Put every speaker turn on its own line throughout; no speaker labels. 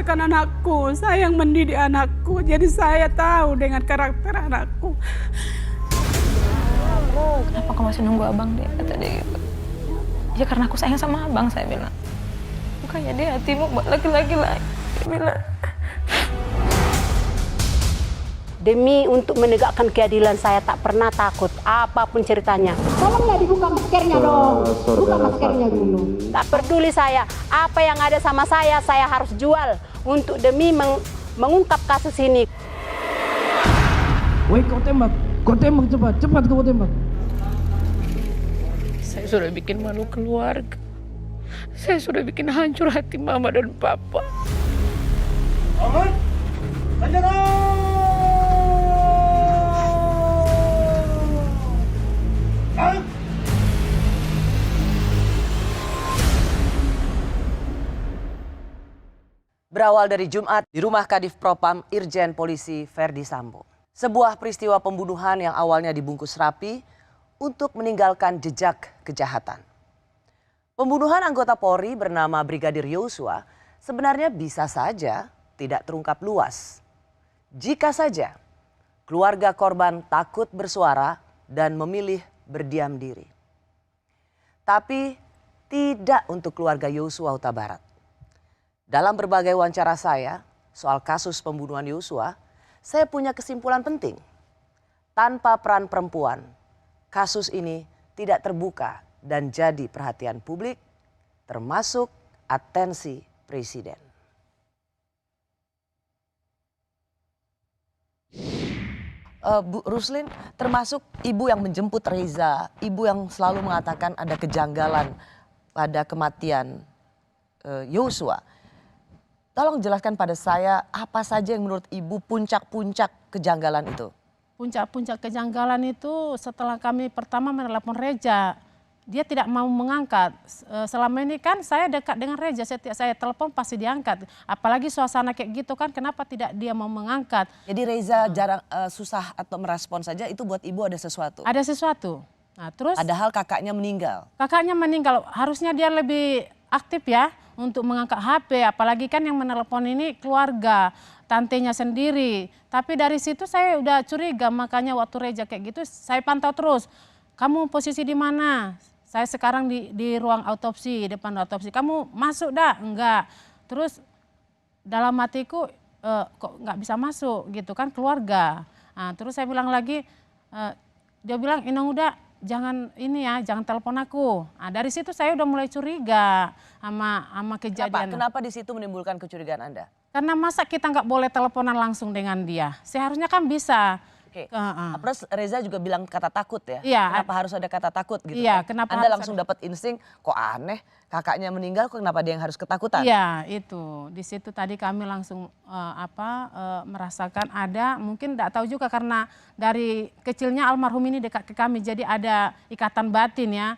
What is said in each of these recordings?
membesarkan anakku, saya yang mendidik anakku. Jadi saya tahu dengan karakter anakku.
Kenapa kau masih nunggu abang, Dek? Kata dia gitu. Ya karena aku sayang sama abang, saya bilang. Bukannya dia hatimu buat laki-laki lain. Dia bilang.
Demi untuk menegakkan keadilan saya tak pernah takut apapun ceritanya.
Tolong ya dibuka maskernya dong. Buka maskernya dulu.
Tak peduli saya, apa yang ada sama saya harus jual untuk demi mengungkap kasus ini.
Woi, kau tembak cepat kau tembak.
Saya sudah bikin malu keluarga. Saya sudah bikin hancur hati mama dan papa.
Aman,
Berawal dari Jumat di rumah Kadif Propam Irjen Polisi Ferdi Sambo. Sebuah peristiwa pembunuhan yang awalnya dibungkus rapi untuk meninggalkan jejak kejahatan. Pembunuhan anggota Polri bernama Brigadir Yosua sebenarnya bisa saja tidak terungkap luas. Jika saja keluarga korban takut bersuara dan memilih berdiam diri. Tapi tidak untuk keluarga Yosua Huta Barat. Dalam berbagai wawancara saya soal kasus pembunuhan Yosua, saya punya kesimpulan penting. Tanpa peran perempuan, kasus ini tidak terbuka dan jadi perhatian publik, termasuk atensi Presiden. Bu Ruslin, termasuk ibu yang menjemput Reza, ibu yang selalu mengatakan ada kejanggalan pada kematian Yosua. Tolong jelaskan pada saya apa saja yang menurut ibu puncak-puncak kejanggalan itu.
Puncak-puncak kejanggalan itu setelah kami pertama menelepon Reza. Dia tidak mau mengangkat. Selama ini kan saya dekat dengan Reza, setiap saya telepon pasti diangkat. Apalagi suasana kayak gitu kan, kenapa tidak dia mau mengangkat.
Jadi Reza jarang susah atau merespon saja, itu buat ibu ada sesuatu?
Ada sesuatu. Nah, terus
Padahal kakaknya meninggal.
Kakaknya meninggal, harusnya dia lebih aktif ya untuk mengangkat HP. Apalagi kan yang menelepon ini keluarga, tantenya sendiri. Tapi dari situ saya udah curiga, makanya waktu Reza kayak gitu saya pantau terus. Kamu posisi di mana? Saya sekarang di ruang autopsi, depan autopsi. Kamu masuk dah? Enggak. Terus dalam hatiku kok nggak bisa masuk gitu kan keluarga. Nah, terus saya bilang lagi, dia bilang Inang udah jangan ini ya, jangan telepon aku. Nah, dari situ saya udah mulai curiga sama kejadian.
Kenapa di situ menimbulkan kecurigaan Anda?
Karena masa kita nggak boleh teleponan langsung dengan dia? Seharusnya kan bisa.
Oke. Terus Reza juga bilang kata takut ya?
Iya.
Kenapa harus ada kata takut gitu?
Iya,
kan?
kenapa
Anda
harus
langsung dapat insting, kok aneh kakaknya meninggal, kok kenapa dia yang harus ketakutan?
Iya, itu. Di situ tadi kami langsung merasakan ada, mungkin tidak tahu juga karena dari kecilnya almarhum ini dekat ke kami, jadi ada ikatan batin ya.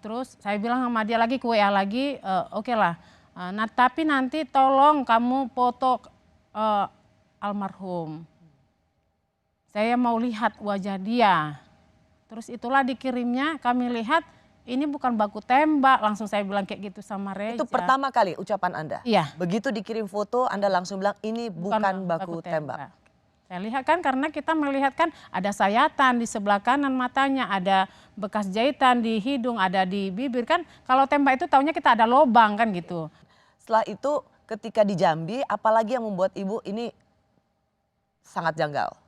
Terus saya bilang sama dia lagi, ke WA lagi, oke lah. Nah, tapi nanti tolong kamu foto almarhum. Saya mau lihat wajah dia. Terus itulah dikirimnya, kami lihat ini bukan baku tembak, langsung saya bilang kayak gitu sama Reza.
Itu pertama kali ucapan Anda?
Iya.
Begitu dikirim foto Anda langsung bilang ini bukan baku tembak.
Saya lihat kan karena kita melihat kan ada sayatan di sebelah kanan matanya, ada bekas jahitan di hidung, ada di bibir kan. Kalau tembak itu taunya kita ada lobang kan gitu.
Setelah itu ketika di Jambi, apalagi yang membuat ibu ini sangat janggal?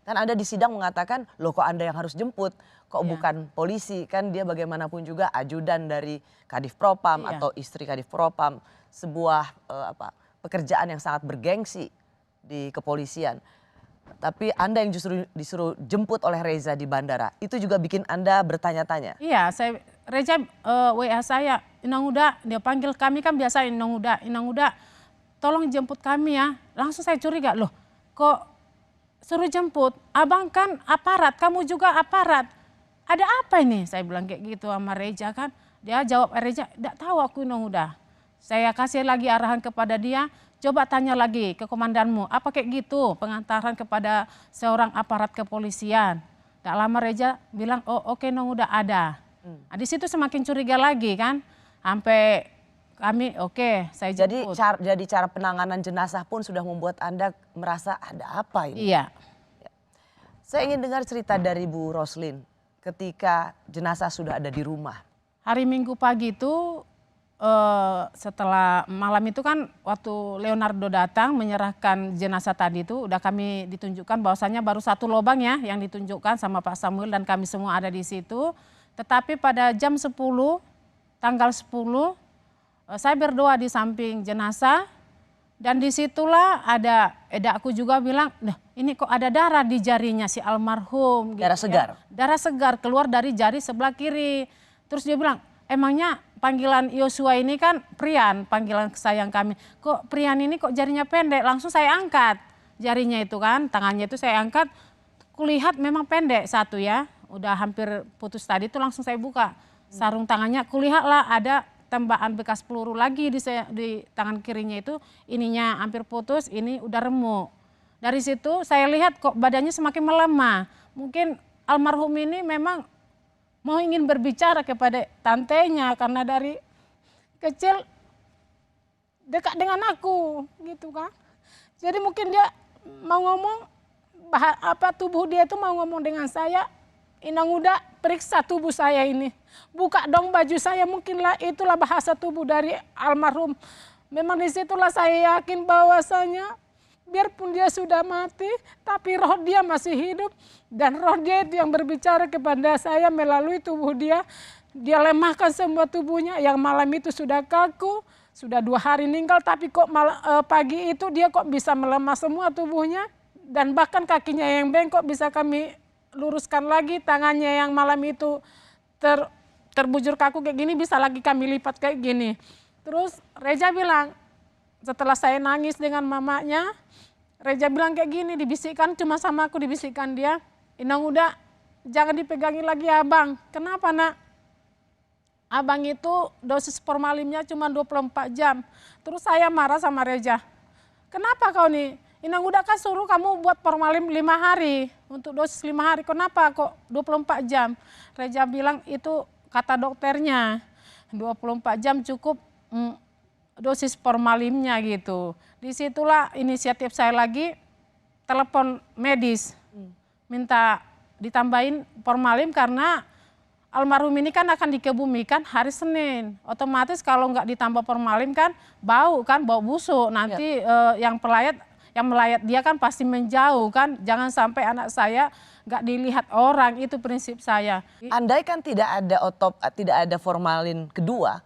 Kan Anda di sidang mengatakan, loh kok Anda yang harus jemput, kok bukan polisi, kan dia bagaimanapun juga ajudan dari Kadif Propam atau istri Kadif Propam, sebuah pekerjaan yang sangat bergengsi di kepolisian. Tapi Anda yang justru disuruh jemput oleh Reza di bandara, itu juga bikin Anda bertanya-tanya.
Iya, Reza WA saya, Inang Uda, dia panggil kami kan biasa Inang Uda, tolong jemput kami ya. Langsung saya curiga, loh kok suruh jemput, abang kan aparat, kamu juga aparat. Ada apa ini? Saya bilang kayak gitu sama Reza kan. Dia jawab, Reza, tidak tahu aku Inang Uda. Saya kasih lagi arahan kepada dia, coba tanya lagi ke komandanmu, apa kayak gitu pengantaran kepada seorang aparat kepolisian. Tak lama Reza bilang, oh oke Inang Uda ada. Nah, di situ semakin curiga lagi kan. Sampai kami oke, saya
Jadi
jemput.
cara penanganan jenazah pun sudah membuat Anda merasa ada apa ini?
Iya.
Saya ingin dengar cerita dari Bu Roslin ketika jenazah sudah ada di rumah.
Hari Minggu pagi itu setelah malam itu kan waktu Leonardo datang menyerahkan jenazah tadi itu udah kami ditunjukkan bahwasanya baru satu lubang ya yang ditunjukkan sama Pak Samuel dan kami semua ada di situ. Tetapi pada jam 10 tanggal 10 saya berdoa di samping jenazah dan disitulah ada edakku juga bilang, nah ini kok ada darah di jarinya si almarhum. Gitu
Darah segar?
Ya. Darah segar keluar dari jari sebelah kiri. Terus dia bilang, emangnya panggilan Yosua ini kan Prian, panggilan sayang kami. Kok Prian ini kok jarinya pendek? Langsung saya angkat jarinya itu kan, tangannya itu saya angkat. Kulihat memang pendek satu ya, udah hampir putus tadi itu langsung saya buka sarung tangannya. Kulihatlah ada tembakan bekas peluru lagi di tangan kirinya itu, ininya hampir putus, ini udah remuk. Dari situ saya lihat kok badannya semakin melemah. Mungkin almarhum ini memang mau ingin berbicara kepada tantenya karena dari kecil dekat dengan aku gitu kan. Jadi mungkin dia mau ngomong tubuh dia itu mau ngomong dengan saya, Inang udah periksa tubuh saya ini. Buka dong baju saya, mungkinlah itulah bahasa tubuh dari almarhum. Memang disitulah saya yakin bahwasanya biarpun dia sudah mati, tapi roh dia masih hidup. Dan roh dia itu yang berbicara kepada saya melalui tubuh dia. Dia lemahkan semua tubuhnya, yang malam itu sudah kaku, sudah 2 hari meninggal, tapi kok pagi itu dia kok bisa melemah semua tubuhnya. Dan bahkan kakinya yang bengkok bisa kami luruskan lagi, tangannya yang malam itu terbujur kaku kayak gini bisa lagi kami lipat kayak gini. Terus Reja bilang, setelah saya nangis dengan mamanya, Reja bilang kayak gini, dibisikkan cuma sama aku, dibisikkan dia, Inang udah jangan dipegangin lagi abang. Kenapa nak? Abang itu dosis formalinnya cuma 24 jam. Terus saya marah sama Reja. Kenapa kau nih? Inang udah kan suruh kamu buat formalin 5 hari. Untuk dosis 5 hari. Kenapa kok 24 jam? Reja bilang itu kata dokternya. 24 jam cukup dosis formalinnya gitu. Disitulah inisiatif saya lagi telepon medis. Minta ditambahin formalin karena almarhum ini kan akan dikebumikan hari Senin. Otomatis kalau nggak ditambah formalin kan bau busuk. Nanti yang melayat dia kan pasti menjauh kan. Jangan sampai anak saya nggak dilihat orang, itu prinsip saya.
Andai kan tidak ada formalin kedua,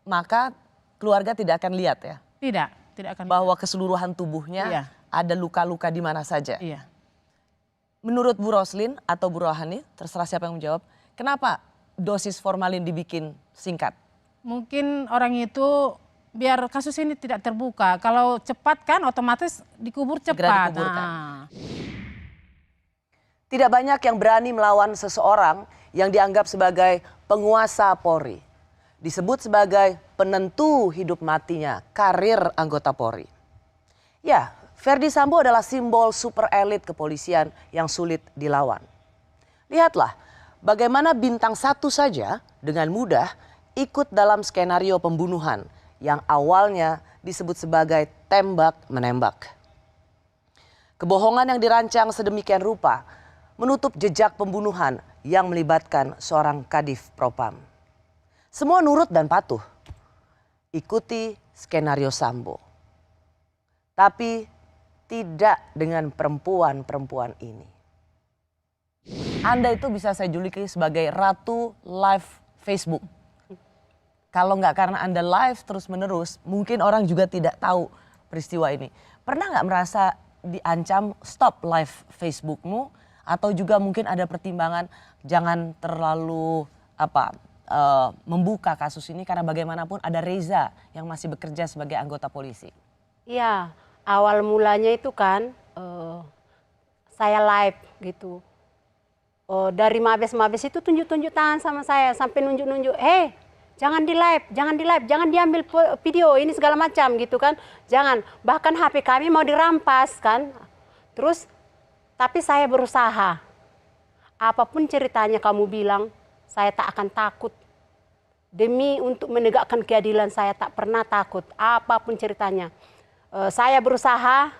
maka keluarga tidak akan lihat ya?
Tidak akan.
Bahwa keseluruhan tubuhnya ada luka-luka di mana saja?
Iya.
Menurut Bu Roslin atau Bu Rohani, terserah siapa yang menjawab, kenapa dosis formalin dibikin singkat?
Mungkin orang itu biar kasus ini tidak terbuka. Kalau cepat kan otomatis dikubur cepat.
Segera dikuburkan. Tidak banyak yang berani melawan seseorang yang dianggap sebagai penguasa Polri. Disebut sebagai penentu hidup matinya karir anggota Polri. Ya, Ferdy Sambo adalah simbol super elit kepolisian yang sulit dilawan. Lihatlah bagaimana bintang 1 saja dengan mudah ikut dalam skenario pembunuhan yang awalnya disebut sebagai tembak-menembak. Kebohongan yang dirancang sedemikian rupa menutup jejak pembunuhan yang melibatkan seorang Kadif Propam. Semua nurut dan patuh. Ikuti skenario Sambo. Tapi tidak dengan perempuan-perempuan ini. Anda itu bisa saya juluki sebagai ratu live Facebook. Kalau nggak karena Anda live terus-menerus, mungkin orang juga tidak tahu peristiwa ini. Pernah nggak merasa diancam stop live Facebookmu? Atau juga mungkin ada pertimbangan jangan terlalu membuka kasus ini karena bagaimanapun ada Reza yang masih bekerja sebagai anggota polisi.
Iya, awal mulanya itu kan saya live gitu. Dari mabes-mabes itu tunjuk-tunjuk tangan sama saya sampai nunjuk-nunjuk, jangan di live, jangan diambil video ini segala macam gitu kan. Jangan, bahkan HP kami mau dirampas kan. Terus, tapi saya berusaha. Apapun ceritanya kamu bilang, saya tak akan takut. Demi untuk menegakkan keadilan saya tak pernah takut, apapun ceritanya. Saya berusaha,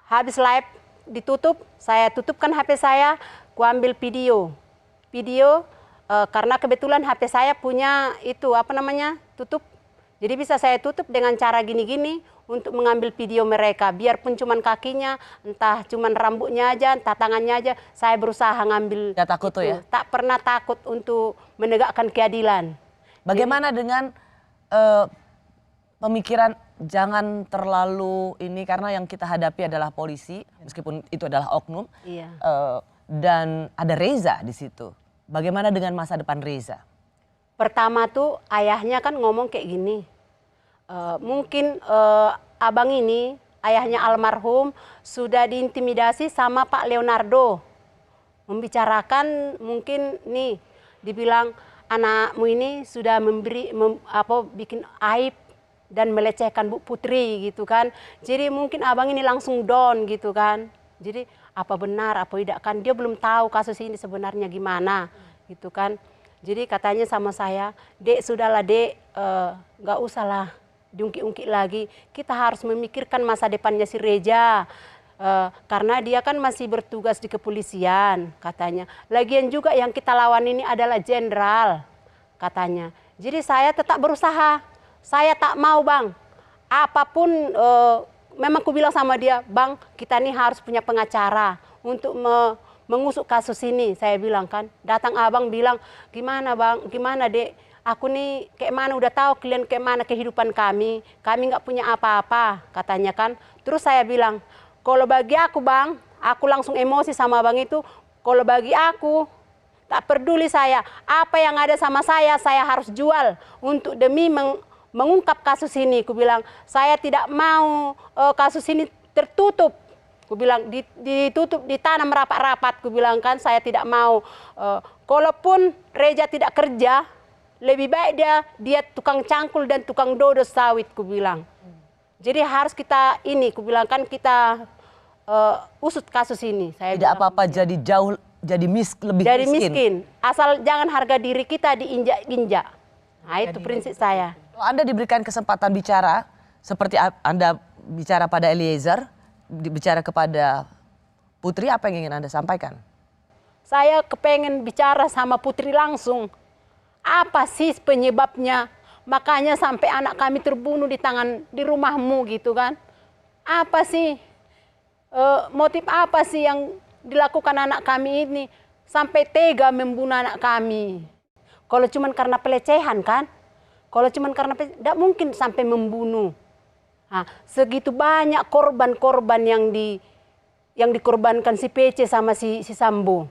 habis live ditutup, saya tutupkan HP saya, kuambil video. Karena kebetulan HP saya punya itu tutup. Jadi bisa saya tutup dengan cara gini-gini untuk mengambil video mereka. Biarpun cuman kakinya, entah cuman rambutnya aja, entah tangannya aja, saya berusaha ngambil.
Gak takut tuh ya?
Tak pernah takut untuk menegakkan keadilan.
Bagaimana dengan pemikiran jangan terlalu ini, karena yang kita hadapi adalah polisi, meskipun itu adalah oknum,
Iya.
dan ada Reza di situ. Bagaimana dengan masa depan Reza?
Pertama tuh ayahnya kan ngomong kayak gini, mungkin abang ini, ayahnya almarhum, sudah diintimidasi sama Pak Leonardo. Membicarakan mungkin nih, dibilang anakmu ini sudah bikin aib dan melecehkan Bu Putri gitu kan. Jadi mungkin abang ini langsung down gitu kan. Jadi apa benar apa tidak kan, dia belum tahu kasus ini sebenarnya gimana gitu kan. Jadi katanya sama saya, Dek sudahlah Dek, nggak usah lah diungkit-ungkit lagi. Kita harus memikirkan masa depannya si Reza. Karena dia kan masih bertugas di kepolisian katanya. Lagian juga yang kita lawan ini adalah jenderal katanya. Jadi saya tetap berusaha. Saya tak mau bang, apapun memang ku bilang sama dia, bang kita nih harus punya pengacara untuk mengusut kasus ini. Saya bilang kan, datang abang bilang, gimana bang, gimana dek, aku nih kayak mana udah tahu kalian kayak mana kehidupan kami nggak punya apa-apa katanya kan. Terus saya bilang, kalau bagi aku bang, aku langsung emosi sama bang itu, kalau bagi aku tak peduli saya, apa yang ada sama saya harus jual untuk demi mengungkap kasus ini. Ku bilang, saya tidak mau kasus ini tertutup. Ku bilang ditutup, ditanam rapat-rapat. Ku bilang kan saya tidak mau. Kalaupun Reza tidak kerja, lebih baik dia tukang cangkul dan tukang dodo sawit. Ku bilang. Jadi harus kita ini, ku bilang kan kita usut kasus ini. Saya
tidak apa-apa jadi lebih miskin.
Asal jangan harga diri kita diinjak-injak. Nah itu prinsip saya.
Kalau Anda diberikan kesempatan bicara, seperti Anda bicara pada Eliezer, bicara kepada Putri, apa yang ingin Anda sampaikan?
Saya kepengen bicara sama Putri langsung. Apa sih penyebabnya? Makanya sampai anak kami terbunuh di rumahmu gitu kan? Apa sih? Motif apa sih yang dilakukan anak kami ini? Sampai tega membunuh anak kami. Kalau cuma karena pelecehan kan? Kalau cuma karena tidak mungkin sampai membunuh. Nah, segitu banyak korban-korban yang dikorbankan si PC sama si Sambo.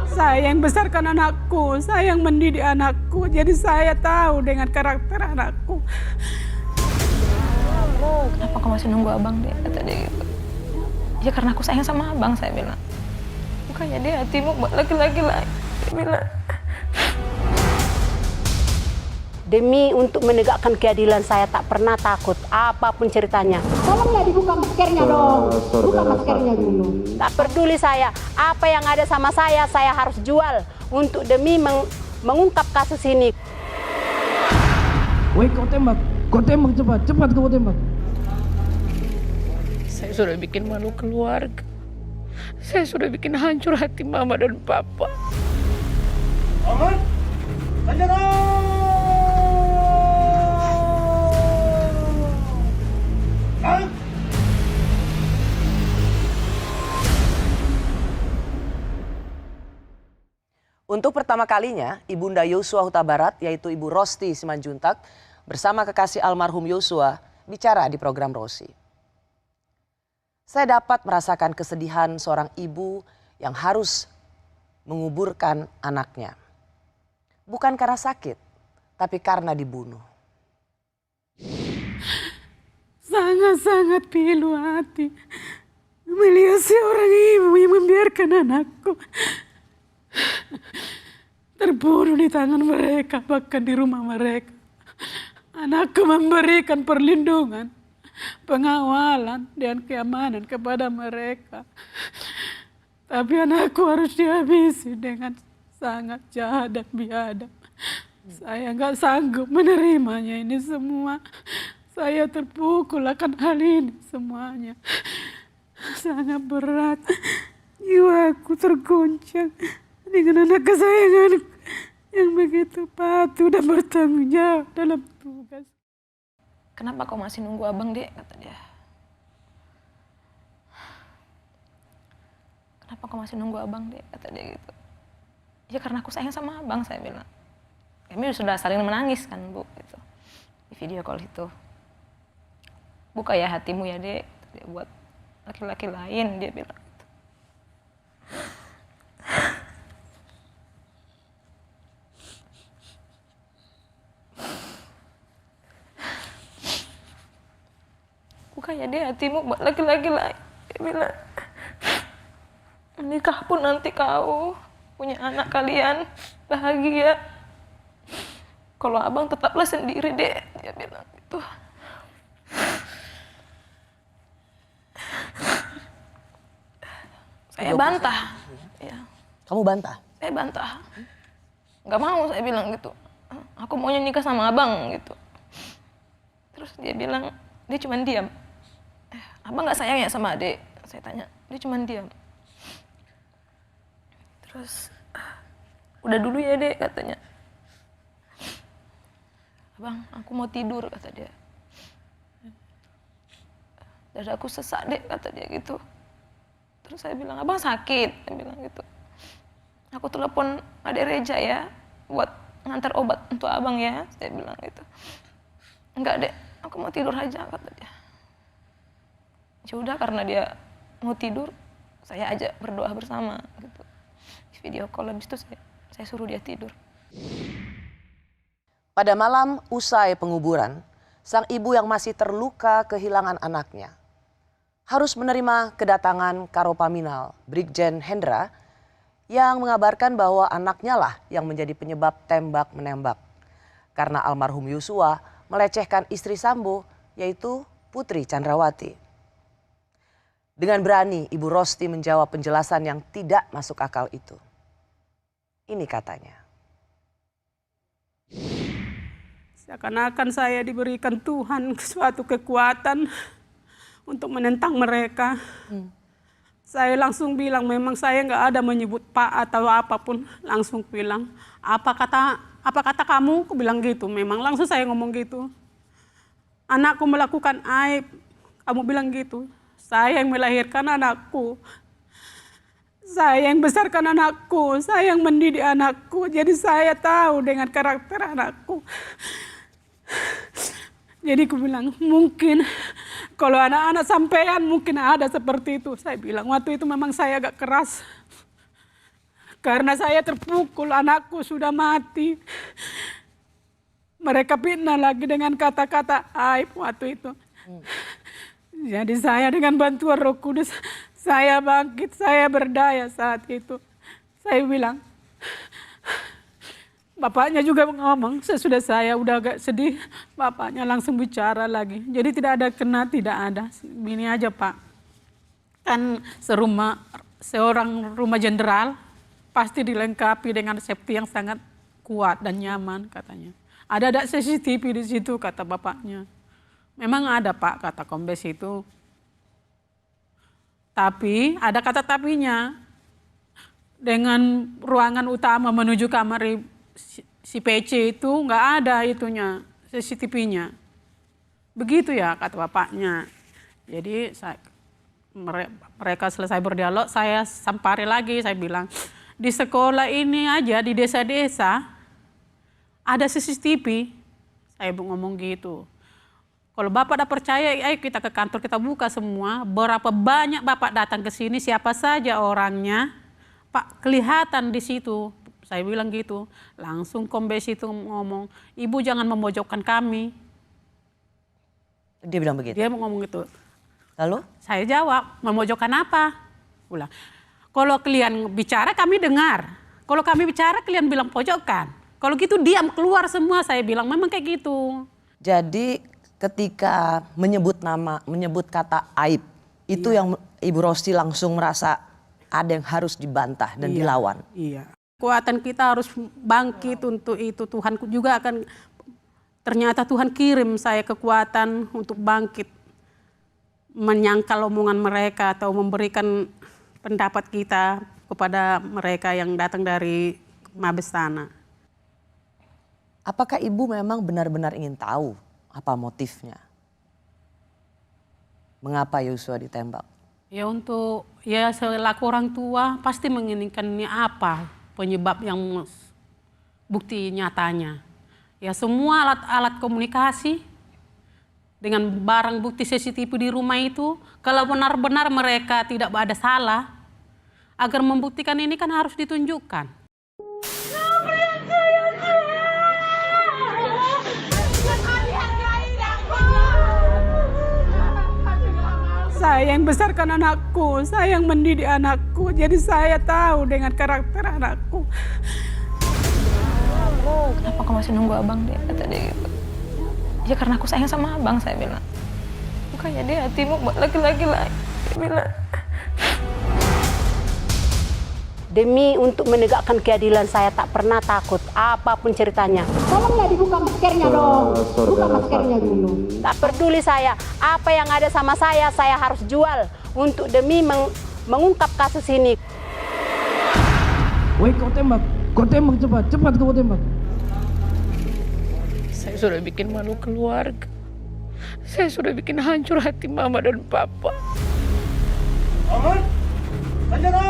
Saya yang besarkan anakku, saya yang mendidik anakku, jadi saya tahu dengan karakter anakku.
Kenapa kau masih nunggu abang deh, kata dia gitu. Ya karena aku sayang sama abang, saya bilang. Bukannya dia hatimu buat laki-laki lain, dia bilang.
Demi untuk menegakkan keadilan saya tak pernah takut, apapun ceritanya. Tolonglah dibuka maskernya dong, buka maskernya dulu. Tak peduli saya, apa yang ada sama saya harus jual untuk demi mengungkap kasus ini.
Woi kau tembak cepat kau tembak.
Saya sudah bikin malu keluarga. Saya sudah bikin hancur hati mama dan papa.
Aman, senjata!
Untuk pertama kalinya, Ibunda Yosua Huta Barat, yaitu Ibu Rosti Simanjuntak, bersama kekasih almarhum Yosua, bicara di program Rosi. Saya dapat merasakan kesedihan seorang ibu yang harus menguburkan anaknya. Bukan karena sakit, tapi karena dibunuh.
Sangat-sangat pilu hati melihat seorang ibu yang membiarkan anakku terbunuh di tangan mereka, bahkan di rumah mereka. Anakku memberikan perlindungan pengawalan dan keamanan kepada mereka. Tapi anakku harus dihabisi dengan sangat jahat dan biadab. Saya nggak sanggup menerimanya ini semua. Saya terpukul akan hal ini semuanya. Sangat berat. Jiwaku terguncang dengan anak kesayanganku yang begitu patuh dan bertanggung jawab dalam tugas.
Kenapa kau masih nunggu abang, Dek? Kata dia. Kenapa kau masih nunggu abang, Dek? Kata dia gitu. Ya karena aku sayang sama abang, saya bilang. Kami sudah saling menangis kan, Bu, gitu. Di video call itu. Buka ya hatimu ya, Dek. Dia buat laki-laki lain, dia bilang gitu. Buka ya, Dek, hatimu buat laki-laki lain. Dia bilang, menikah pun nanti kau punya anak kalian bahagia. Kalau abang tetaplah sendiri, Dek, dia bilang gitu. Saya bantah. Ya.
Kamu bantah?
Saya bantah. Nggak mau, saya bilang gitu. Aku maunya nikah sama abang gitu. Terus dia bilang, dia cuma diam. Abang nggak sayang ya sama adik? Saya tanya. Dia cuma diam. Terus, udah dulu ya, Dek, katanya. Abang, aku mau tidur, kata dia. Dadaku sesak, Dek, kata dia gitu. Terus saya bilang, abang sakit, saya bilang gitu. Aku telepon Adek Reja ya, buat ngantar obat untuk abang ya, saya bilang gitu. Enggak, Dek, aku mau tidur aja, kata dia. Ya udah, karena dia mau tidur, saya ajak berdoa bersama gitu. Di video call habis itu saya suruh dia tidur.
Pada malam usai penguburan, sang ibu yang masih terluka kehilangan anaknya harus menerima kedatangan Karopaminal Brigjen Hendra yang mengabarkan bahwa anaknya lah yang menjadi penyebab tembak-menembak. Karena almarhum Yosua melecehkan istri Sambo, yaitu Putri Chandrawati. Dengan berani Ibu Rosti menjawab penjelasan yang tidak masuk akal itu. Ini katanya.
Seakan-akan saya diberikan Tuhan suatu kekuatan untuk menentang mereka. Saya langsung bilang, memang saya nggak ada menyebut Pak atau apapun, langsung bilang, apa kata kamu? Aku bilang gitu, memang langsung saya ngomong gitu. Anakku melakukan aib, kamu bilang gitu. Saya yang melahirkan anakku. Saya yang besarkan anakku, saya yang mendidik anakku. Jadi saya tahu dengan karakter anakku. Jadi aku bilang, mungkin kalau anak-anak sampean mungkin ada seperti itu. Saya bilang, waktu itu memang saya agak keras. Karena saya terpukul, anakku sudah mati. Mereka fitnah lagi dengan kata-kata aib waktu itu. Jadi saya dengan bantuan Roh Kudus, saya bangkit, saya berdaya saat itu. Saya bilang, bapaknya juga ngomong, sesudah saya udah agak sedih, bapaknya langsung bicara lagi. Jadi tidak ada kena, tidak ada. Ini aja Pak, kan seorang rumah jenderal pasti dilengkapi dengan safety yang sangat kuat dan nyaman katanya. Ada CCTV di situ kata bapaknya. Memang ada Pak, kata kombes itu. Tapi ada kata tapinya. Dengan ruangan utama menuju kamar si PC itu nggak ada itunya, CCTV-nya. Begitu ya kata bapaknya. Jadi mereka selesai berdialog, saya sampari lagi, saya bilang, di sekolah ini aja, di desa-desa, ada CCTV. Saya ngomong gitu. Kalau Bapak tidak percaya, ayo kita ke kantor, kita buka semua. Berapa banyak Bapak datang ke sini, siapa saja orangnya, Pak kelihatan di situ. Saya bilang gitu. Langsung kombes itu ngomong, Ibu jangan memojokkan kami.
Dia bilang begitu?
Dia ngomong gitu.
Lalu?
Saya jawab, memojokkan apa? Ulang. Kalau kalian bicara kami dengar. Kalau kami bicara kalian bilang pojokkan. Kalau gitu diam keluar semua, saya bilang memang kayak gitu.
Jadi ketika menyebut kata aib, itu yang Ibu Rosti langsung merasa ada yang harus dibantah dan dilawan.
Iya. Kekuatan kita harus bangkit untuk itu. Tuhan juga akan, ternyata Tuhan kirim saya kekuatan untuk bangkit, menyangkal omongan mereka atau memberikan pendapat kita kepada mereka yang datang dari Mabes Tanah.
Apakah Ibu memang benar-benar ingin tahu apa motifnya? Mengapa Yosua ditembak?
Ya selaku orang tua pasti menginginkan ini apa penyebab yang bukti nyatanya. Ya semua alat-alat komunikasi dengan barang bukti CCTV di rumah itu, kalau benar-benar mereka tidak ada salah, agar membuktikan ini kan harus ditunjukkan. Saya yang besarkan anakku, saya yang mendidik anakku, jadi saya tahu dengan karakter anakku.
Kenapa kau masih nunggu abang deh, kata dia gitu. Ya karena aku sayang sama abang, saya bilang. Bukannya dia hatimu buat laki-laki lain, dia bilang.
Demi untuk menegakkan keadilan saya tak pernah takut apapun ceritanya. Tolong ya dibuka maskernya dong. Buka maskernya dulu. Tak peduli saya, apa yang ada sama saya harus jual untuk demi mengungkap kasus ini.
Woi, kau tembak cepat kau tembak.
Saya sudah bikin malu keluarga. Saya sudah bikin hancur hati mama dan papa.
Aman, senjata!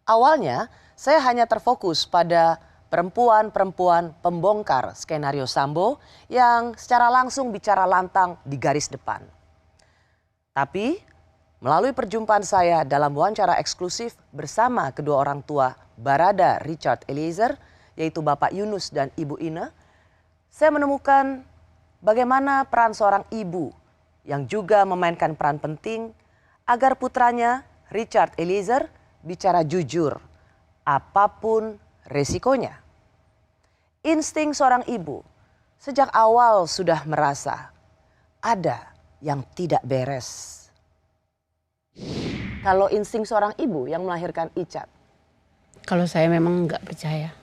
Awalnya, saya hanya terfokus pada perempuan-perempuan pembongkar skenario Sambo yang secara langsung bicara lantang di garis depan. Tapi, melalui perjumpaan saya dalam wawancara eksklusif bersama kedua orang tua Barada Richard Eliezer, yaitu Bapak Yunus dan Ibu Ine, saya menemukan bagaimana peran seorang ibu yang juga memainkan peran penting agar putranya Richard Eliezer bicara jujur, apapun resikonya. Insting seorang ibu sejak awal sudah merasa ada yang tidak beres. Kalau insting seorang ibu yang melahirkan Icat?
Kalau saya memang nggak percaya.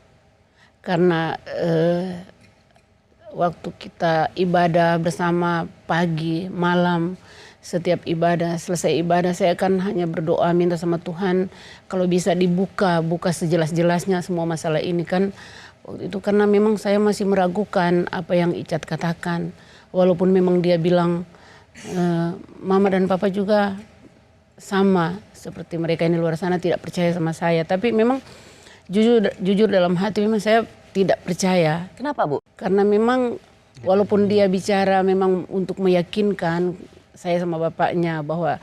Karena waktu kita ibadah bersama pagi, malam, setiap ibadah, selesai ibadah saya kan hanya berdoa minta sama Tuhan kalau bisa buka sejelas-jelasnya semua masalah ini kan. Waktu itu karena memang saya masih meragukan apa yang Icat katakan. Walaupun memang dia bilang mama dan papa juga sama seperti mereka ini luar sana tidak percaya sama saya. Tapi memang jujur dalam hati memang saya tidak percaya.
Kenapa, Bu?
Karena memang walaupun dia bicara memang untuk meyakinkan saya sama bapaknya bahwa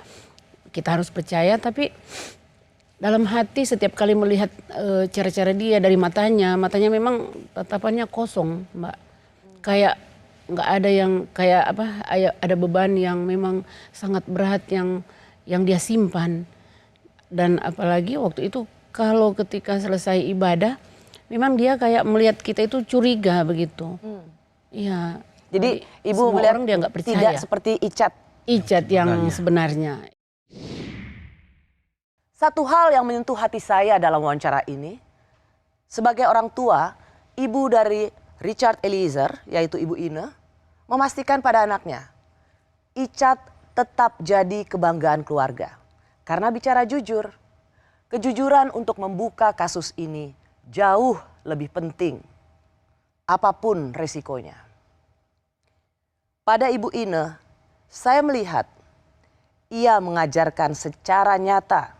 kita harus percaya, tapi dalam hati setiap kali melihat cara-cara dia dari matanya memang tatapannya kosong, Mbak. Kayak nggak ada yang kayak apa? Ada beban yang memang sangat berat yang dia simpan. Dan apalagi waktu itu kalau ketika selesai ibadah, memang dia kayak melihat kita itu curiga begitu. Iya.
Jadi Ibu melihat
orang dia nggak percaya.
tidak seperti Icat
yang sebenarnya.
Satu hal yang menyentuh hati saya dalam wawancara ini, sebagai orang tua, ibu dari Richard Eliezer, yaitu Ibu Ine, memastikan pada anaknya, Icat tetap jadi kebanggaan keluarga. Karena bicara jujur, kejujuran untuk membuka kasus ini jauh lebih penting, apapun resikonya. Pada Ibu Ine, saya melihat ia mengajarkan secara nyata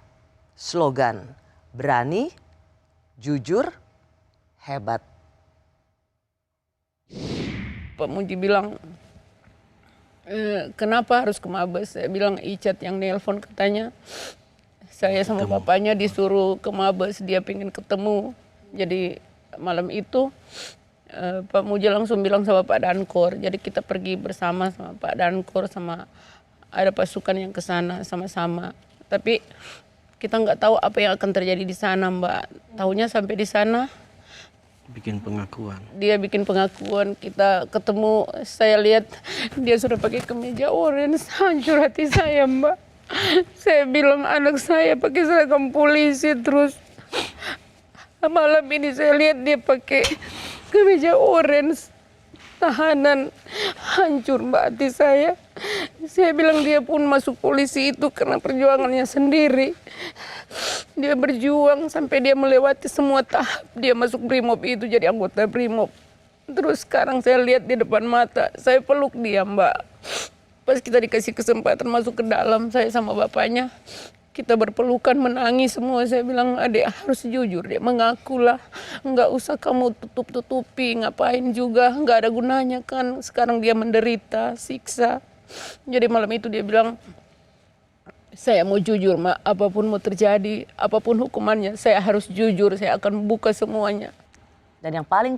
slogan berani, jujur, hebat.
Pak Muji bilang, kenapa harus ke Mabes? Saya bilang Icat yang nelpon katanya. Saya sama bapaknya disuruh ke Mabes, dia pengen ketemu. Jadi malam itu Pak Muji langsung bilang sama Pak Dankor. Jadi kita pergi bersama sama Pak Dankor sama ada pasukan yang ke sana sama-sama. Tapi kita nggak tahu apa yang akan terjadi di sana, Mbak. Tahunya sampai di sana
bikin pengakuan.
dia bikin pengakuan, kita ketemu, saya lihat dia sudah pakai kemeja orange. Hancur hati saya, Mbak. Saya bilang anak saya pakai seragam polisi, terus malam ini saya lihat dia pakai kemeja orange tahanan. Hancur, Mbak, hati saya. Saya bilang dia pun masuk polisi itu karena perjuangannya sendiri. Dia berjuang sampai dia melewati semua tahap. Dia masuk Brimob itu jadi anggota Brimob. Terus sekarang saya lihat di depan mata, saya peluk dia, Mbak. Pas kita dikasih kesempatan masuk ke dalam, saya sama bapaknya, kita berpelukan menangis semua. Saya bilang, adek harus jujur, dia mengakulah. Nggak usah kamu tutup-tutupi, ngapain juga, nggak ada gunanya kan. Sekarang dia menderita, siksa. Jadi malam itu dia bilang, saya mau jujur, Mak, apapun mau terjadi, apapun hukumannya, saya harus jujur, saya akan buka semuanya.
Dan yang paling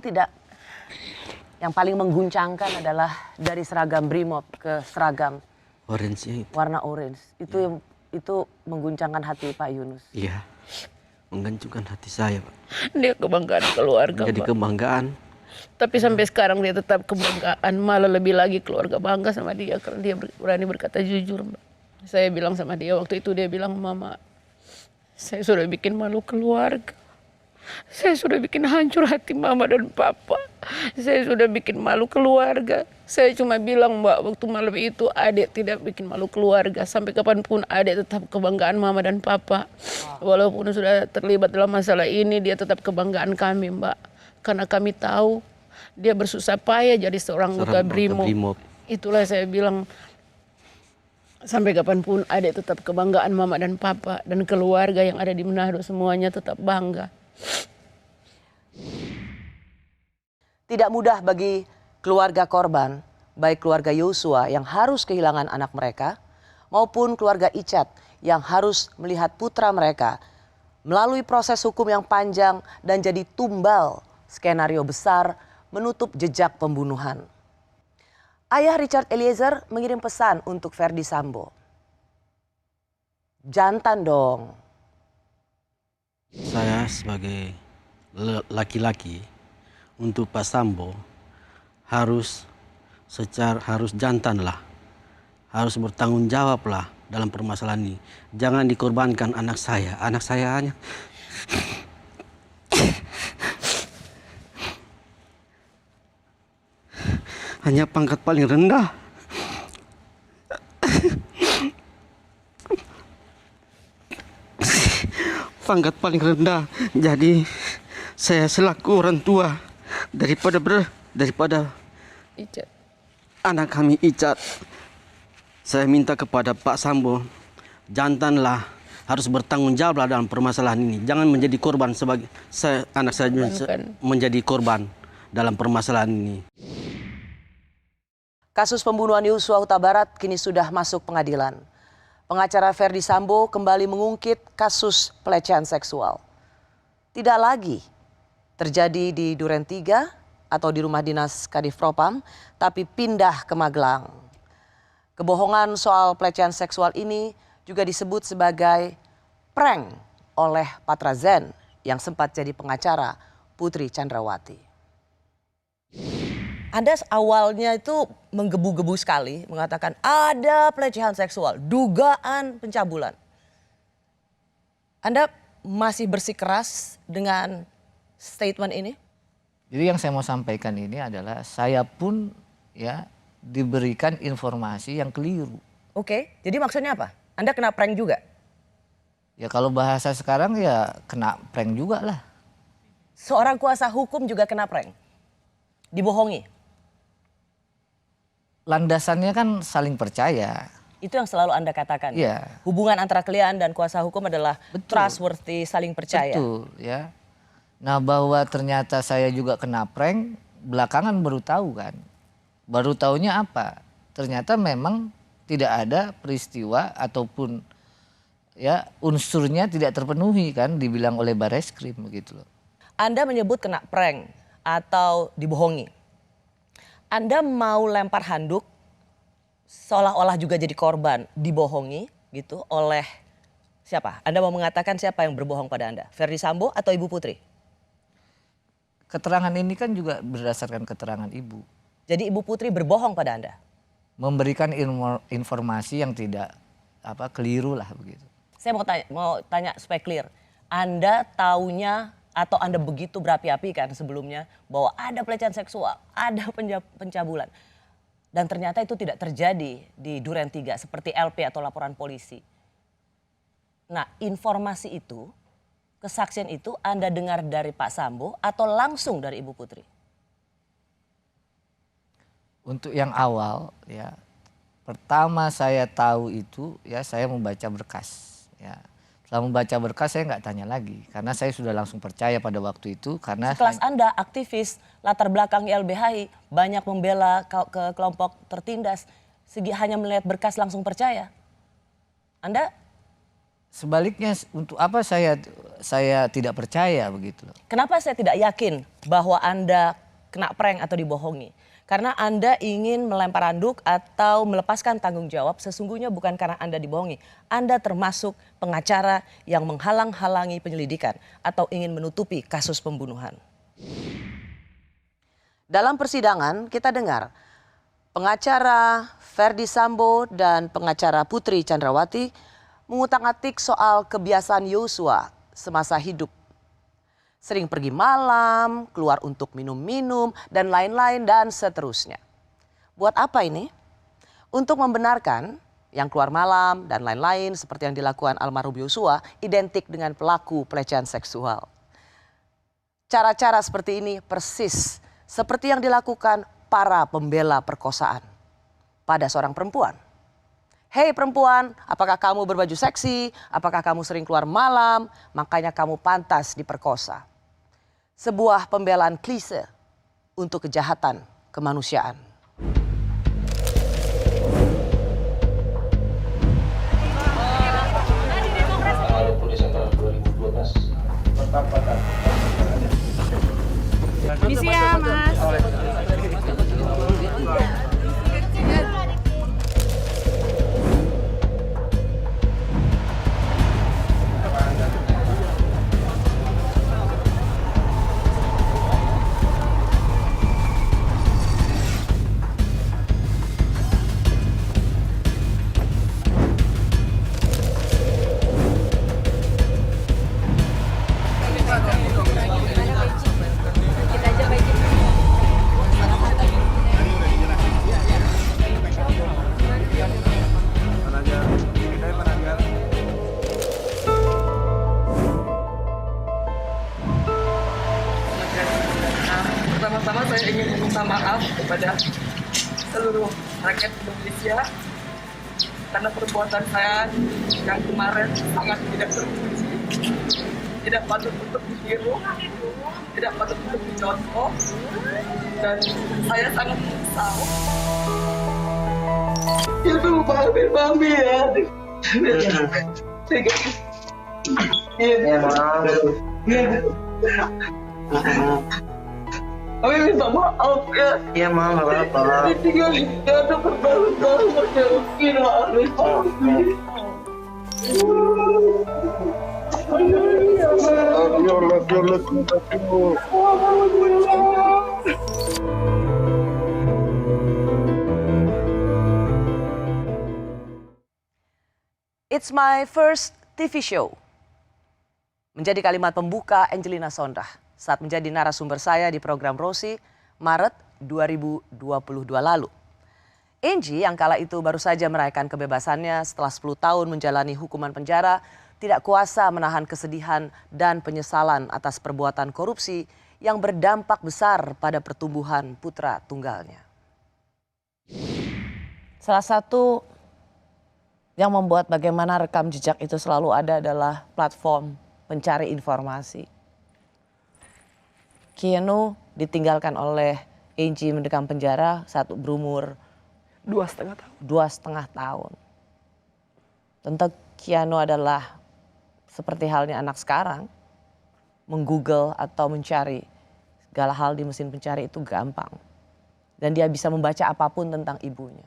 mengguncangkan adalah dari seragam Brimob ke seragam
Orange itu.
warna orange. Itu mengguncangkan hati Pak Yunus.
Iya. Mengguncangkan hati saya, Pak.
Dia kebanggaan keluarga,
Jadi
Mbak.
kebanggaan.
Tapi sampai sekarang dia tetap kebanggaan, malah lebih lagi keluarga bangga sama dia karena dia berani berkata jujur, Mbak. Saya bilang sama dia waktu itu, dia bilang, Mama, saya sudah bikin malu keluarga. Saya sudah bikin hancur hati Mama dan Papa. Saya sudah bikin malu keluarga. Saya cuma bilang, Mbak, waktu malam itu adek tidak bikin malu keluarga. Sampai kapanpun adek tetap kebanggaan Mama dan Papa. Walaupun sudah terlibat dalam masalah ini, dia tetap kebanggaan kami, Mbak. Karena kami tahu dia bersusah payah jadi seorang anggota Brimob. Itulah saya bilang, sampai kapanpun adek tetap kebanggaan Mama dan Papa. Dan keluarga yang ada di Manado semuanya tetap bangga.
Tidak mudah bagi keluarga korban, baik keluarga Yosua yang harus kehilangan anak mereka, maupun keluarga Icat yang harus melihat putra mereka melalui proses hukum yang panjang dan jadi tumbal skenario besar menutup jejak pembunuhan. Ayah Richard Eliezer mengirim pesan untuk Ferdi Sambo. Jantan dong.
Saya sebagai laki-laki untuk Pak Sambo harus jantan lah. Harus bertanggung jawab lah dalam permasalahan ini. Jangan dikorbankan anak saya. Anak saya hanya pangkat paling rendah. Pangkat paling rendah. Jadi saya selaku orang tua daripada
Icat,
anak kami Icat, saya minta kepada Pak Sambo, jantanlah, harus bertanggung jawab dalam permasalahan ini. Jangan menjadi korban sebagai anak saya menjadi korban dalam permasalahan ini.
Kasus pembunuhan Yosua Huta Barat kini sudah masuk pengadilan. Pengacara Ferdi Sambo kembali mengungkit kasus pelecehan seksual. Tidak lagi terjadi di Duren 3 atau di rumah dinas Kadif Propam, tapi pindah ke Magelang. Kebohongan soal pelecehan seksual ini juga disebut sebagai prank oleh Patra Zen yang sempat jadi pengacara Putri Chandrawati. Anda awalnya itu menggebu-gebu sekali mengatakan ada pelecehan seksual, dugaan pencabulan. Anda masih bersikeras dengan statement ini?
Jadi yang saya mau sampaikan ini adalah saya pun ya diberikan informasi yang keliru.
Oke, jadi maksudnya apa? Anda kena prank juga?
Ya kalau bahasa sekarang ya kena prank juga lah.
Seorang kuasa hukum juga kena prank? Dibohongi?
Landasannya kan saling percaya.
Itu yang selalu Anda katakan.
Iya.
Hubungan antara klien dan kuasa hukum adalah trustworthy, saling percaya.
Betul, ya. Nah, bahwa ternyata saya juga kena prank, belakangan baru tahu kan. Baru tahunya apa? Ternyata memang tidak ada peristiwa ataupun ya unsurnya tidak terpenuhi kan, dibilang oleh Barreskrim begitu loh.
Anda menyebut kena prank atau dibohongi. Anda mau lempar handuk seolah-olah juga jadi korban, dibohongi gitu oleh siapa? Anda mau mengatakan siapa yang berbohong pada Anda? Ferdi Sambo atau Ibu Putri?
Keterangan ini kan juga berdasarkan keterangan ibu.
Jadi Ibu Putri berbohong pada Anda?
Memberikan informasi yang tidak keliru lah begitu.
Saya mau tanya supaya clear. Anda taunya atau Anda begitu berapi-api kan sebelumnya bahwa ada pelecehan seksual, ada pencabulan. Dan ternyata itu tidak terjadi di Duren 3 seperti LP atau laporan polisi. Nah, informasi itu, kesaksian itu Anda dengar dari Pak Sambo atau langsung dari Ibu Putri?
Untuk yang awal ya, pertama saya tahu itu ya saya membaca berkas ya. Setelah membaca berkas saya nggak tanya lagi karena saya sudah langsung percaya pada waktu itu karena
sekelas Anda aktivis latar belakang YLBHI banyak membela ke kelompok tertindas, hanya melihat berkas langsung percaya. Anda?
Sebaliknya untuk apa saya tidak percaya begitu loh.
Kenapa saya tidak yakin bahwa Anda kena prank atau dibohongi? Karena Anda ingin melempar handuk atau melepaskan tanggung jawab, sesungguhnya bukan karena Anda dibohongi. Anda termasuk pengacara yang menghalang-halangi penyelidikan atau ingin menutupi kasus pembunuhan. Dalam persidangan kita dengar pengacara Ferdi Sambo dan pengacara Putri Chandrawati mengutak-atik soal kebiasaan Yosua semasa hidup. Sering pergi malam, keluar untuk minum-minum, dan lain-lain dan seterusnya. Buat apa ini? Untuk membenarkan yang keluar malam dan lain-lain seperti yang dilakukan almarhum Yosua identik dengan pelaku pelecehan seksual. Cara-cara seperti ini persis seperti yang dilakukan para pembela perkosaan pada seorang perempuan. Hei perempuan, apakah kamu berbaju seksi? Apakah kamu sering keluar malam? Makanya kamu pantas diperkosa. Sebuah pembelaan klise untuk kejahatan kemanusiaan.
Misi ya Mas.
Pertama-tama saya ingin meminta maaf kepada seluruh rakyat Indonesia karena perbuatan saya yang kemarin sangat tidak terpuji, tidak patut untuk ditiru, tidak patut untuk dicontoh, dan saya sangat menyesal. Itu maafin Mami ya. Iya, Kami minta maaf ya. Iya, Ma, nggak apa-apa. Ditinggalin gak ada bertahun-tahun ya. Mungkin harus maafin.
It's my first TV show. Menjadi kalimat pembuka Angelina Sondakh saat menjadi narasumber saya di program Rosi Maret 2022 lalu. Angie yang kala itu baru saja merayakan kebebasannya setelah 10 tahun menjalani hukuman penjara, tidak kuasa menahan kesedihan dan penyesalan atas perbuatan korupsi yang berdampak besar pada pertumbuhan putra tunggalnya. Salah satu yang membuat bagaimana rekam jejak itu selalu ada adalah platform pencari informasi. Keanu ditinggalkan oleh Angie mendekam penjara saat berumur 2,5 tahun. Tentu Keanu adalah seperti halnya anak sekarang, menggoogle atau mencari segala hal di mesin pencari itu gampang. Dan dia bisa membaca apapun tentang ibunya.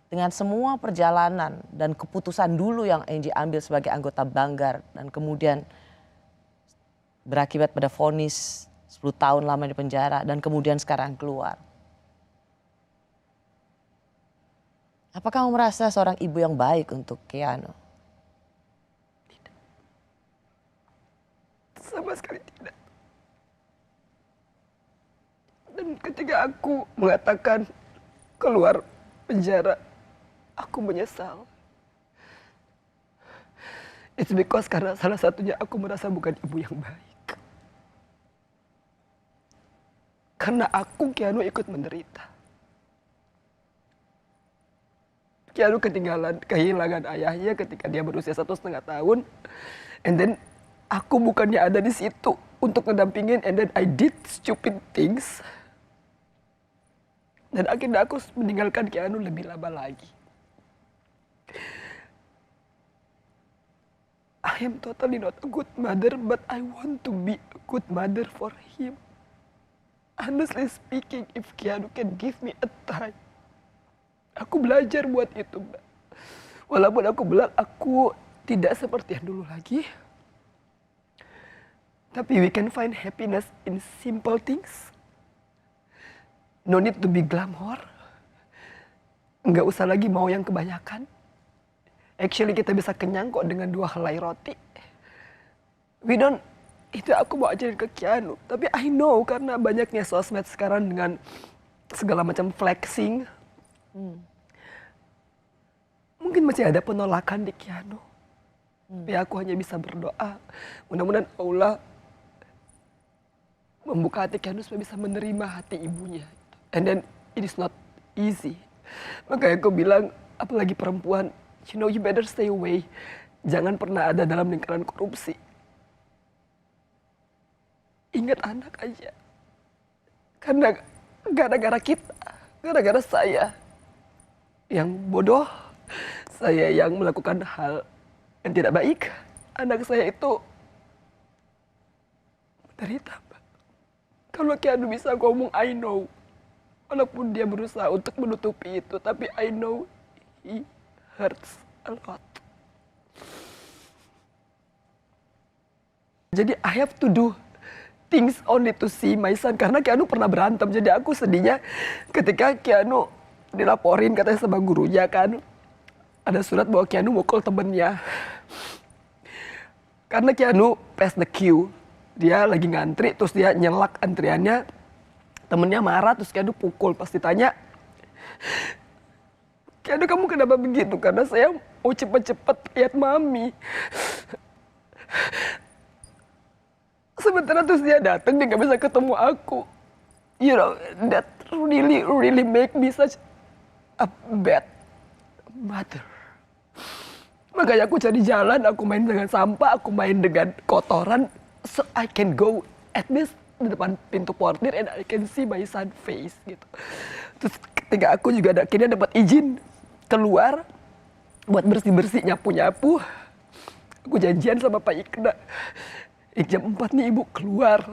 dengan semua perjalanan dan keputusan dulu yang Angie ambil sebagai anggota Banggar dan kemudian berakibat pada vonis 10 tahun lama di penjara dan kemudian sekarang keluar. Apakah kamu merasa seorang ibu yang baik untuk Keanu?
Tidak. Sama sekali tidak. Dan ketika aku mengatakan keluar penjara, aku menyesal. It's because karena salah satunya aku merasa bukan ibu yang baik. Karena aku, Keanu, ikut menderita. Keanu kehilangan ayahnya ketika dia berusia 1,5 tahun. And then aku bukannya ada di situ untuk mendampingin, and then I did stupid things. Dan akhirnya aku meninggalkan Keanu lebih lama lagi. I am totally not a good mother, but I want to be a good mother for him. Honestly speaking, if Keanu can give me a time, aku belajar buat itu, Mbak. Walaupun aku bilang aku tidak seperti yang dulu lagi. Tapi we can find happiness in simple things. No need to be glamour. Nggak usah lagi mau yang kebanyakan. Actually kita bisa kenyang kok dengan 2 helai roti. Itu aku mau ajarin ke Keanu. Tapi I know karena banyaknya sosmed sekarang dengan segala macam flexing. Mungkin masih ada penolakan di Keanu. Tapi aku hanya bisa berdoa. Mudah-mudahan Allah membuka hati Keanu supaya bisa menerima hati ibunya. And then it is not easy. Makanya aku bilang, apalagi perempuan, you better stay away. Jangan pernah ada dalam lingkaran korupsi. Ingat anak aja. Karena gara-gara kita, gara-gara saya yang bodoh, saya yang melakukan hal yang tidak baik, anak saya itu menderita. Kalau Keanu bisa ngomong, I know. Walaupun dia berusaha untuk menutupi itu, tapi I know he hurts a lot. Jadi I have to do things only to see my son. Karena Keanu pernah berantem, jadi aku sedihnya ketika Keanu dilaporin katanya sama gurunya kan. Ada surat bahwa Keanu mukul temennya. Karena Keanu pass the queue. Dia lagi ngantri, terus dia nyelak antriannya. Temennya marah, terus Keanu pukul. Pas ditanya, Keanu kamu kenapa begitu? Karena saya mau cepet-cepet lihat mami. Sementara terus dia datang, dia gak bisa ketemu aku. You know, that really make me such a bad mother. Makanya aku cari jalan, aku main dengan sampah, aku main dengan kotoran. So I can go at least di depan pintu portir and I can see my son face gitu. Terus ketika aku juga akhirnya dapat izin keluar buat bersih-bersih, nyapu-nyapu. Aku janjian sama Pak Ikna. Jam 4 nih ibu keluar.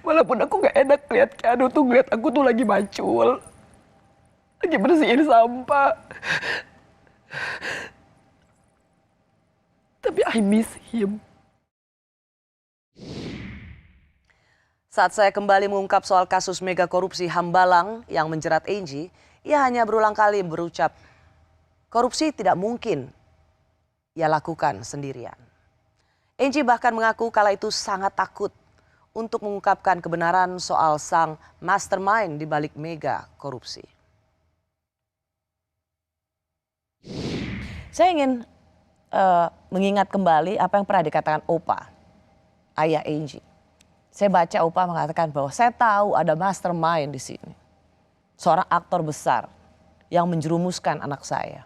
Walaupun aku gak enak lihat Keanu tuh, ngeliat aku tuh lagi macul. Lagi bersihin sampah. Tapi I miss him.
Saat saya kembali mengungkap soal kasus mega korupsi Hambalang yang menjerat Angie, ia hanya berulang kali berucap, korupsi tidak mungkin ia lakukan sendirian. Angie bahkan mengaku kala itu sangat takut untuk mengungkapkan kebenaran soal sang mastermind di balik mega korupsi. Saya ingin mengingat kembali apa yang pernah dikatakan Opa, ayah Angie. Saya baca Opa mengatakan bahwa saya tahu ada mastermind di sini. Seorang aktor besar yang menjerumuskan anak saya.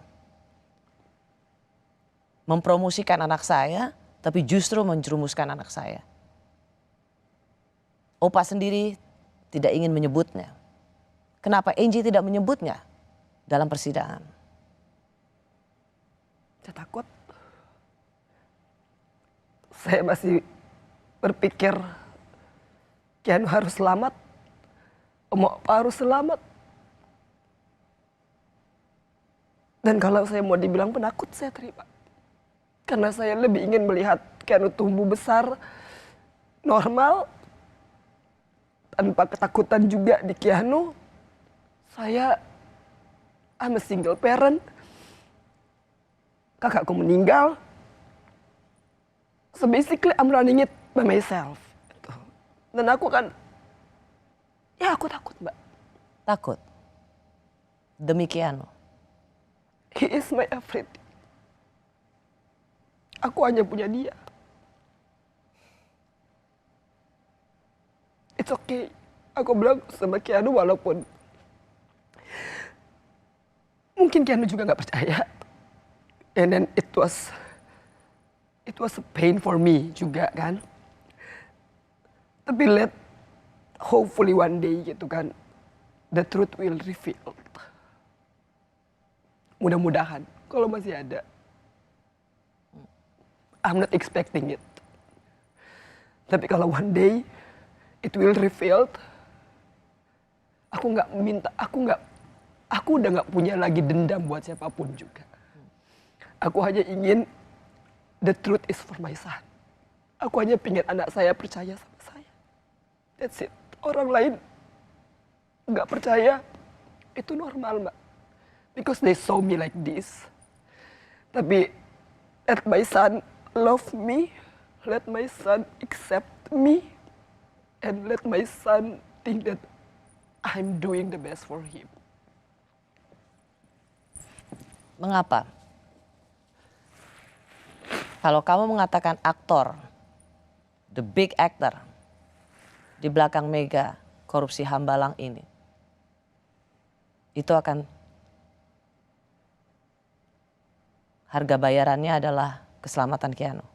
Mempromosikan anak saya, tapi justru menjerumuskan anak saya. Opa sendiri tidak ingin menyebutnya. Kenapa Angie tidak menyebutnya dalam persidangan?
Saya takut. Saya masih berpikir Keanu harus selamat. Opa harus selamat. Dan kalau saya mau dibilang penakut, saya terima. Karena saya lebih ingin melihat Keanu tumbuh besar, normal, tanpa ketakutan juga di Keanu. I'm a single parent. Kakakku meninggal. So basically I'm running it by myself. Dan aku kan, aku takut, Mbak.
Takut? Demi Keanu?
He is my everything. Aku hanya punya dia. It's okay. Aku bilang sama Keanu walaupun mungkin Keanu juga nggak percaya. And then it was a pain for me juga kan. Tapi hopefully one day gitu kan, the truth will reveal. Mudah-mudahan kalau masih ada. I'm not expecting it. Tapi kalau one day it will reveal, aku udah nggak punya lagi dendam buat siapapun juga. Aku hanya ingin the truth is for my son. Aku hanya pengen anak saya percaya sama saya. That's it. Orang lain nggak percaya, itu normal, Mbak. Because they saw me like this. Tapi let my son love me, let my son accept me, and let my son think that I'm doing the best for him.
Mengapa? Kalau kamu mengatakan aktor, the big actor, di belakang mega korupsi Hambalang ini, itu akan harga bayarannya adalah keselamatan Keanu.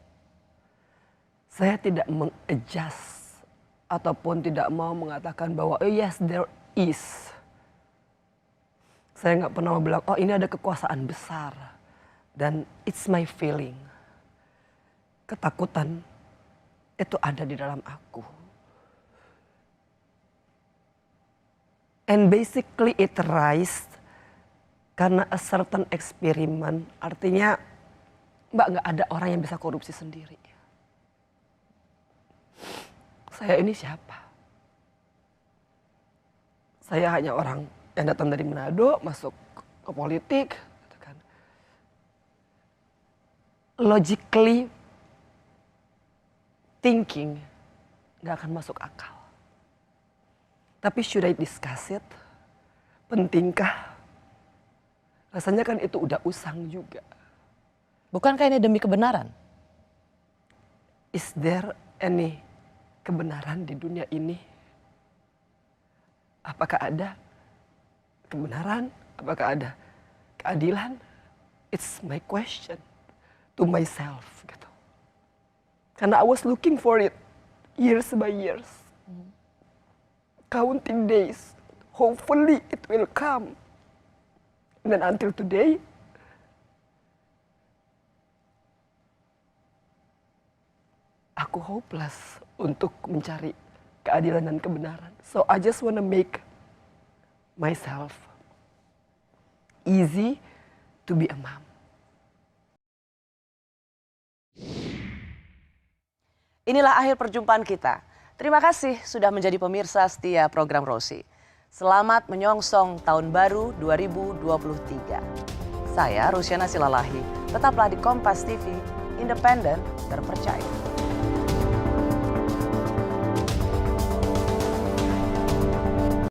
Saya tidak mengadjust ataupun tidak mau mengatakan bahwa yes there is. Saya nggak pernah bilang ini ada kekuasaan besar dan it's my feeling. Ketakutan itu ada di dalam aku. And basically it rise karena a certain experiment, artinya Mbak nggak ada orang yang bisa korupsi sendiri. Saya ini siapa? Saya hanya orang yang datang dari Manado, masuk ke politik. Gitu kan. Logically thinking nggak akan masuk akal. Tapi should I discuss it? Pentingkah? Rasanya kan itu udah usang juga.
Bukankah ini demi kebenaran?
Is there any kebenaran di dunia ini? Apakah ada kebenaran? Apakah ada keadilan? It's my question to myself. Gitu. Karena I was looking for it years by years. Counting days. Hopefully it will come. And then until today, aku hopeless untuk mencari keadilan dan kebenaran. So I just want to make myself easy to be a mom.
Inilah akhir perjumpaan kita. Terima kasih sudah menjadi pemirsa setia program Rosi. Selamat menyongsong tahun baru 2023. Saya Rusiana Silalahi, tetaplah di Kompas TV, independen, terpercaya.